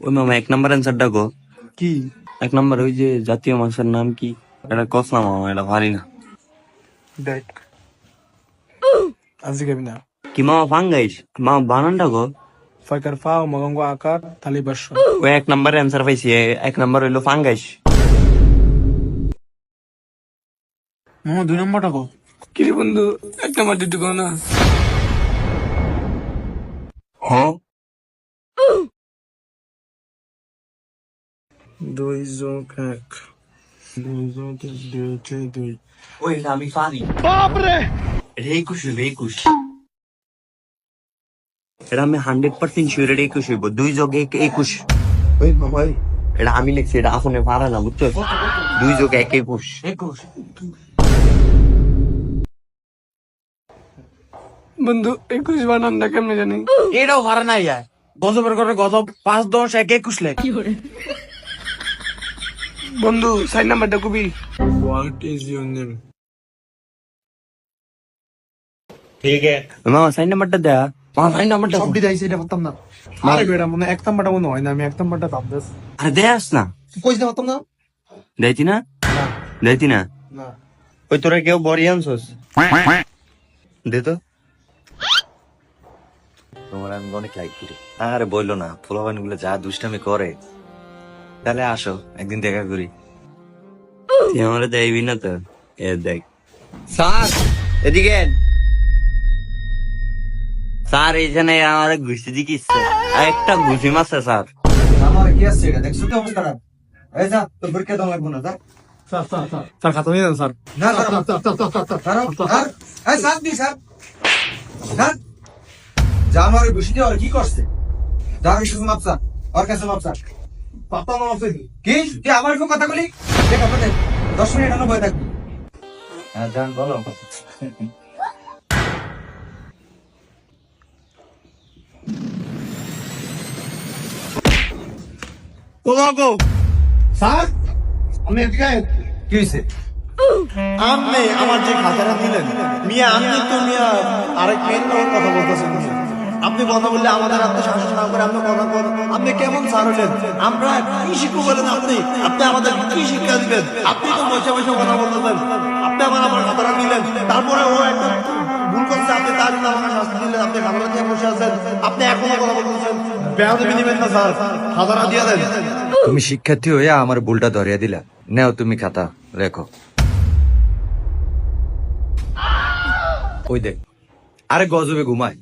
ওই মামা এক নাম্বার অ্যান্সারটা গো। কি? এক নাম্বার ওই যে জাতীয় মাছের নাম কি? এটা কস না মামা, এটা পারি না। দেখ আজকে খাবি না। কি মামা ফাঙ্গাইস? মামা বানানটা গো। ফাইকার ফা ও মগঙ্গ আকার তালি বাস। ওই এক নাম্বার অ্যান্সার পাইছি, এক নাম্বার হইলো ফাঙ্গাইস। মামা 2 নম্বরটা কো। কি রে বন্ধু, 1 নম্বর দিতে কো না। হ্যাঁ 2 যোগ 1 2 যোগ 2 ওই এটা আমি পারি। বাপরে, এটা 21 হইবে 21। এটা আমি 100% শিওর, এটা 21 হইব। 2 যোগ 1 21। ওই মামা এটা আমি লিখছি, এটা আপনি পারে না বুঝছো। 2 যোগ 1 21। 21 বন্ধু 21 বানানটা কেমনে জানি? এটাও ভাড়া নাই যায় গজবের করে গজব 5 10 1 21 লেখ। বন্ধু 4 নাম্বারটা কবি। What is your name? ঠিক আছে মামা, সাইন নাম্বারটা দেয়া। মামা সাইন নাম্বারটা সব দিদাইছে এটা পারতাম না। আরে বেটা মনে 1 নাম্বারটা মনে হয় না, আমি 1 নাম্বারটা ভাবতেছ। আরে দেয়াস না। কইছ না পারতাম না। দেয়তি না, দেয়তি না। না ওই তোরা কেউ বড়ি আনছস? দে তো। তোমার আমি অনেক লাইক করি। আরে বললো না, পোলাপান গুলো যা দুষ্টামি করে। তাহলে আসো একদিন দেখা করি। তুই আমারে দেয়বি না তো? এ দেখ স্যার, এদিকে আন। স্যার এইখানে আমার ঘুষি দিকিচ্ছে, একটা ঘুষি মারছে স্যার। আমার কি আছে এটা দেখছো তো অবস্থা খারাপ। এই যা তো পরীক্ষা দাও লাগবো না যা। স্যার খাতা নিয়ে যান স্যার। না স্যার এই স্যার দি স্যার স্যার যা আমার বসে দিয়ে আর কি করছে? যা আমি শুধু মাপসা আর কাছে মাপসা পাপা মামা ফেলি। কি তুই আমার উপর কথা বলি? দেখ আপনাদের 10 মিনিট এখনো বয়ে থাকবি। হ্যাঁ জান বলো। তোমাগো স্যার আমি এদিকে কি হয়েছে? আপনি আমার যে খাতাটা দিলেন মিয়া, আপনি তো মিয়া আরেক মেয়ের লোকের কথা বলতেছেন মিয়া। আপনি কথা বললে আমাদের আত্মশাসন না করে আপনি কথা বলেন, আপনি কেমন স্যার হলেন? আমরা কি শিখবো বলেন আপনি? আপনি আমাদের কি শিক্ষা দিবেন? আপনি তো বসে বসে কথা বলতেছেন, আপনি আমার খাতাটা দিলেন, তারপরে ও একটা ভুল করছে, আপনি তার জন্য আমাকে শাস্তি দিলেন, আপনি খাতাটা দিয়ে বসে আছেন, আপনি এখনো কথা বলতেছেন। বেয়াদবি দিবেন না স্যার, খাতাটা দিয়ে দেন। তুমি শিক্ষার্থী হইয়া আমার ভুলটা ধরিয়া দিলা। নেও তুমি খাতা রেখো। ওই দেখ আরে গজবে ঘুমায়।